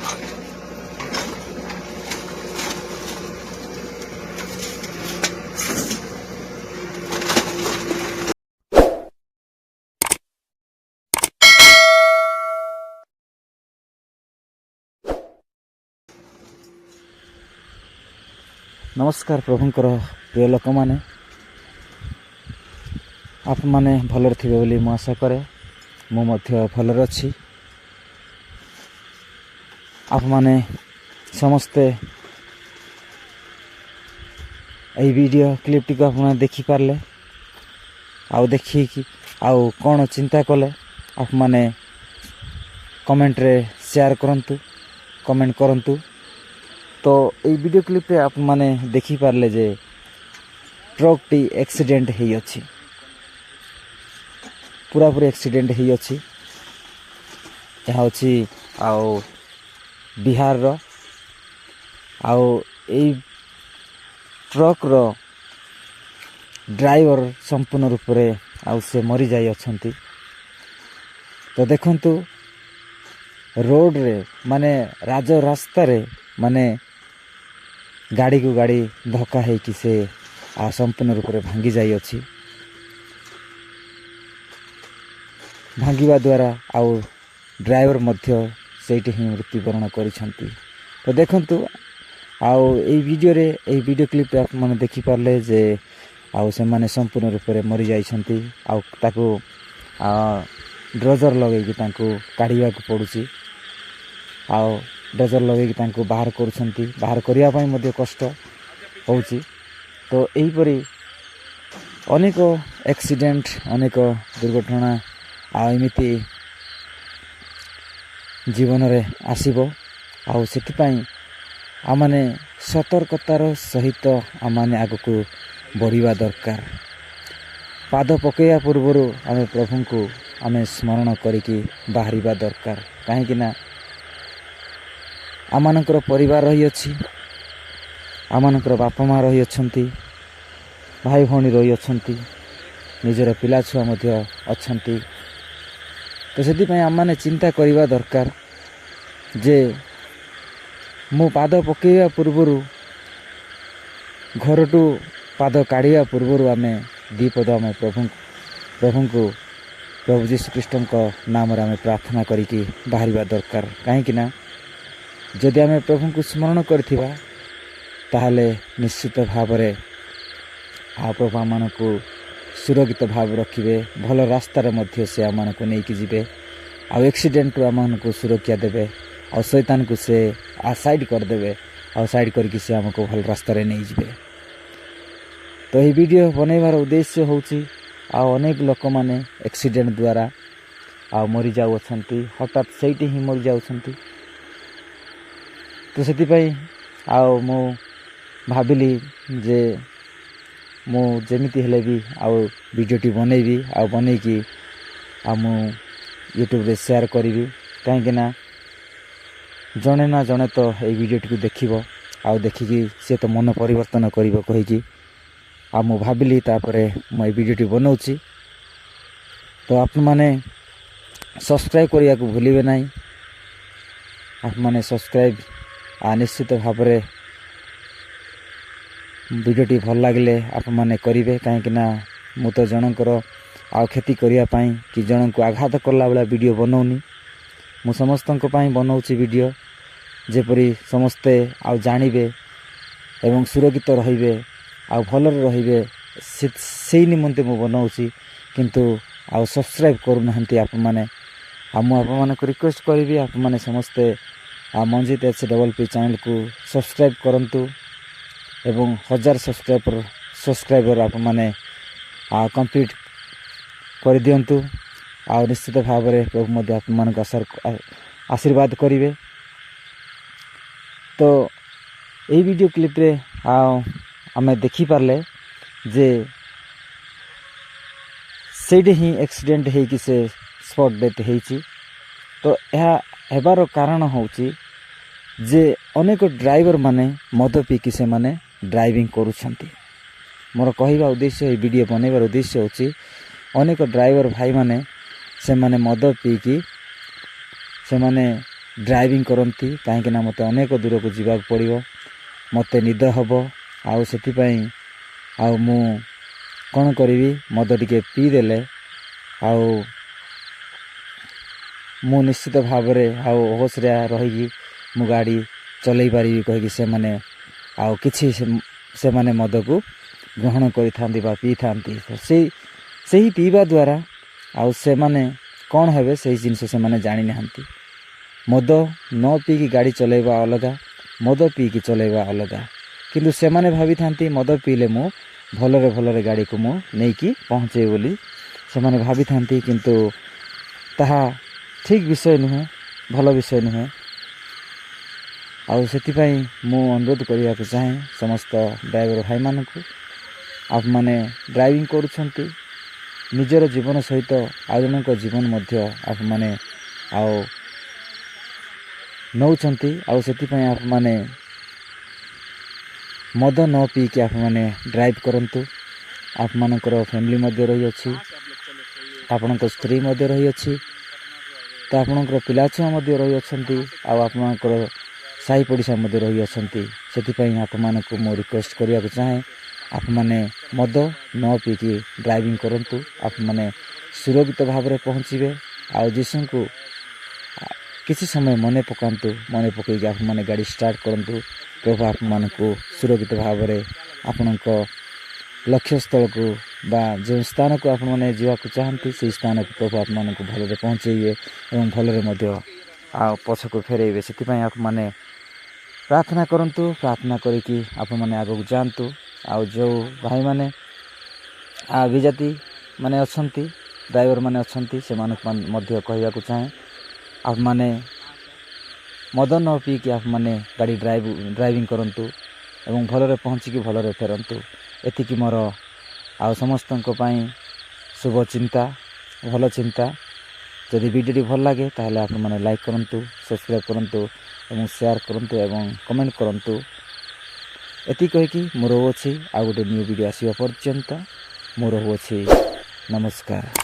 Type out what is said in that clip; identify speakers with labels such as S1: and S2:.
S1: नमस्कार प्रभुंकर प्रिय लोक मैंने आप माने भलर थे बोली मु आशा करे मु भलर अच्छी आप माने समस्ते यही वीडियो क्लिप टी आप देखी पारले आउ देखी आउ कौन चिंता कले आप माने कमेंट रे शेयर करंतु कमेंट करंतु। तो ये वीडियो क्लिप रे आप माने देखी पारले जे ट्रक टी एक्सीडेंट ही अच्छी पूरा पूरी एक्सीडेंट ही अच्छी यहाँ अच्छी आओ बिहार रो आओ ये ट्रक रो ड्राइवर संपूर्ण रूप रे आउ से मरी जाई अछंती। तो देखंतु रोड रे माने राज रास्ता रे माने गाड़ी को गाड़ी धक्का है कि से संपूर्ण रूप से भांगी जाई अछि। भांगिबा द्वारा आउ ड्राइवर मध्य सेठी ही मृत्युवरण करिसंती। तो देखंतु आउ ए वीडियो रे ए वीडियो क्लिप आप माने देखि पारले जे आउ से माने संपूर्ण रूप से मरि जाइसंती आउ ताको ड्रोजर लगे कि तांको काढिया को पडुची आउ डजर लगे कि बाहर करुछंती बाहर करिया पई मध्ये कष्ट होउची। तो एहीपरी अनेक एक्सीडेंट अनेक दुर्घटना एमिति जीवन रे आसीबो आउ सेति पई आमाने सतर्कतार सहित आमाने आगको बढ़िबा दरकार। पाद पकेया पूर्वरु आमे प्रभु को आमे स्मरण करिकी बाहरिबा दरकार। काहेकि ना आमानकर परिवार रही अच्छी आमानकर बापा माँ रही अच्छंती भाई भौणी रही अच्छंती निजर पिला छुआ मध्य अच्छंती। तो सेति पई आमाने चिंता करिबा दरकार जे मु पाद पकेया पूर्वरु घरटू पाद काढ़िया पूर्वरु आमे दीपद आमे प्रभु को प्रभु जीशु ख्रीष्ट को नाम रे आमे प्रार्थना करिकी बाहरिबा दरकार। काहेकि ना जदि आमे प्रभु को स्मरण करथिबा ताहले निश्चित भाव रे आ प्रभु आमान को सुरक्षित भाव रखिबे भल रास्ता रे मध्य से आमान को नेकी जिबे आ एक्सीडेंट आमान को सुरक्षा देबे आ शैतान को से साइड कर देबे आ साइड करके से हमको भल रास्ता रे नै जिबे। तो ये वीडियो बनैबार उद्देश्य होउची आ अनेक लोक माने एक्सीडेंट द्वारा आ मरि जाउ अछंती हठात सेठी ही मरि जाउछंती। तो सेति पई आउ मु भाबिली जे मु जेमिति हेले भी आउ वीडियोटी बनैबी आउ बनैकी आ मु यूट्यूब रे शेयर करिवि। काहेकि ना जणे ना जणे तो ए वीडियोटी को देखिबो आउ देखिकी से तो मन परिवर्तन करिवो कहिकी आ मु भाबिली तापरे मु ए वीडियोटी बनौची। तो आप माने सब्सक्राइब करिया को भूलिबे नाही। आप माने सब्सक्राइब निश्चित भाव में वीडियोटी भल लगे आप माने करेंगे। कहीं मु तो जनकर आ क्षति करने कि जन को आघात कला बेला वीडियो बनाऊनी मु समस्त बनाऊँगी वीडियो जेपरी समस्ते आ जानवे एवं सुरक्षित रहिबे आ भलरे रहिबे से निमंते मु बनाऊँगी किंतु आ सब्सक्राइब करूना आप माने आ मु आप मानक रिक्वेस्ट करी आप माने समस्ते मंजित HPP चैनल को सब्सक्राइब करंतु एवं 1000 सब्सक्राइबर आप माने कंप्लीट कर दियंतु आ निश्चित भाव में प्रभु मध्य आप मानक आशीर्वाद करिवे। तो यही वीडियो क्लिप रे आमे देखि पारले जे सेठी ही एक्सीडेंट है कि से स्पॉट डेथ हेची। तो यह हेबार कारण होची जे अनेक ड्राइवर माने मद पीकी से माने ड्राइविंग करुछंती। मोर कहवा उद्देश्य ये वीडियो बनैबार उद्देश्य होची अनेक ड्राइवर भाई माने से माने मद पीकी से माने ଡ୍ରାଇଭିଂ କରନ୍ତି, କାହିଁକିନା ମୋତେ ଅନେକ ଦୂରକୁ ଯିବାକୁ ପଡ଼ିବ, ମୋତେ ନିଦ ହେବ। ଆଉ ସେଥିପାଇଁ ଆଉ ମୁଁ କ'ଣ କରିବି, ମଦ ଟିକେ ପିଇଦେଲେ ଆଉ ମୁଁ ନିଶ୍ଚିତ ଭାବରେ ଆଉ ହୋସରେ ରହିକି ମୁଁ ଗାଡ଼ି ଚଲେଇ ପାରିବି କହିକି ସେମାନେ ଆଉ କିଛି ସେମାନେ ମଦକୁ ଗ୍ରହଣ କରିଥାନ୍ତି ବା ପିଇଥାନ୍ତି। ସେହି ପିଇବା ଦ୍ୱାରା ଆଉ ସେମାନେ କ'ଣ ହେବେ ସେହି ଜିନିଷ ସେମାନେ ଜାଣିନାହାନ୍ତି। ମଦ ନ ପିଇକି ଗାଡ଼ି ଚଲାଇବା ଅଲଗା, ମଦ ପିଇକି ଚଲାଇବା ଅଲଗା। କିନ୍ତୁ ସେମାନେ ଭାବିଥାନ୍ତି ମଦ ପିଇଲେ ମୁଁ ଭଲରେ ଗାଡ଼ିକୁ ମୁଁ ନେଇକି ପହଞ୍ଚେଇବି ବୋଲି ସେମାନେ ଭାବିଥାନ୍ତି, କିନ୍ତୁ ତାହା ଠିକ୍ ବିଷୟ ନୁହେଁ, ଭଲ ବିଷୟ ନୁହେଁ। ଆଉ ସେଥିପାଇଁ ମୁଁ ଅନୁରୋଧ କରିବାକୁ ଚାହେଁ ସମସ୍ତ ଡ୍ରାଇଭର ଭାଇମାନଙ୍କୁ, ଆପଣମାନେ ଡ୍ରାଇଭିଂ କରୁଛନ୍ତି, ନିଜର ଜୀବନ ସହିତ ଆଉ ଜଣଙ୍କ ଜୀବନ ମଧ୍ୟ ଆପଣମାନେ ଆଉ ନେଉଛନ୍ତି। ଆଉ ସେଥିପାଇଁ ଆପଣମାନେ ମଦ ନ ପିଇକି ଆପଣମାନେ ଡ୍ରାଇଭ୍ କରନ୍ତୁ। ଆପଣମାନଙ୍କର ଫ୍ୟାମିଲି ମଧ୍ୟ ରହିଅଛି, ଆପଣଙ୍କ ସ୍ତ୍ରୀ ମଧ୍ୟ ରହିଅଛି, ତ ଆପଣଙ୍କର ପିଲାଛୁଆ ମଧ୍ୟ ରହିଅଛନ୍ତି, ଆଉ ଆପଣଙ୍କର ସାହି ପଡ଼ିଶା ମଧ୍ୟ ରହିଅଛନ୍ତି। ସେଥିପାଇଁ ଆପଣମାନଙ୍କୁ ମୁଁ ରିକ୍ୱେଷ୍ଟ କରିବାକୁ ଚାହେଁ, ଆପଣମାନେ ମଦ ନ ପିଇକି ଡ୍ରାଇଭିଂ କରନ୍ତୁ। ଆପଣମାନେ ସୁରକ୍ଷିତ ଭାବରେ ପହଞ୍ଚିବେ। ଆଉ ଯୀଶୁଙ୍କୁ କିଛି ସମୟ ମନେ ପକାନ୍ତୁ, ମନେ ପକାଇକି ଆପଣମାନେ ଗାଡ଼ି ଷ୍ଟାର୍ଟ କରନ୍ତୁ। ପ୍ରଭୁ ଆପଣମାନଙ୍କୁ ସୁରକ୍ଷିତ ଭାବରେ ଆପଣଙ୍କ ଲକ୍ଷ୍ୟସ୍ଥଳକୁ ବା ଯେଉଁ ସ୍ଥାନକୁ ଆପଣମାନେ ଯିବାକୁ ଚାହାନ୍ତି ସେହି ସ୍ଥାନକୁ ପ୍ରଭୁ ଆପଣମାନଙ୍କୁ ଭଲରେ ପହଞ୍ଚାଇବେ ଏବଂ ଭଲରେ ମଧ୍ୟ ଆଉ ପଛକୁ ଫେରାଇବେ। ସେଥିପାଇଁ ଆପଣମାନେ ପ୍ରାର୍ଥନା କରନ୍ତୁ, ପ୍ରାର୍ଥନା କରିକି ଆପଣମାନେ ଆଗକୁ ଯାଆନ୍ତୁ। ଆଉ ଯେଉଁ ଭାଇମାନେ ବିଜାତି ମାନେ ଅଛନ୍ତି, ଡ୍ରାଇଭର ମାନେ ଅଛନ୍ତି, ସେମାନଙ୍କୁ ମଧ୍ୟ କହିବାକୁ ଚାହେଁ, ଆପଣମାନେ ମଦ ନ ପିଇକି ଆପଣମାନେ ଗାଡ଼ି ଡ୍ରାଇଭିଂ କରନ୍ତୁ ଏବଂ ଭଲରେ ପହଞ୍ଚିକି ଭଲରେ ଫେରନ୍ତୁ। ଏତିକି ମୋର ଆଉ ସମସ୍ତଙ୍କ ପାଇଁ ଶୁଭ ଚିନ୍ତା, ଭଲ ଚିନ୍ତା। ଯଦି ଭିଡ଼ିଓଟି ଭଲ ଲାଗେ ତାହେଲେ ଆପଣମାନେ ଲାଇକ୍ କରନ୍ତୁ, ସବସ୍କ୍ରାଇବ୍ କରନ୍ତୁ ଏବଂ ସେୟାର କରନ୍ତୁ ଏବଂ କମେଣ୍ଟ କରନ୍ତୁ। ଏତିକି କହିକି ମୁଁ ରହୁଅଛି। ଆଉ ଗୋଟେ ନ୍ୟୁ ଭିଡ଼ିଓ ଆସିବା ପର୍ଯ୍ୟନ୍ତ ମୁଁ ରହୁଅଛି। ନମସ୍କାର।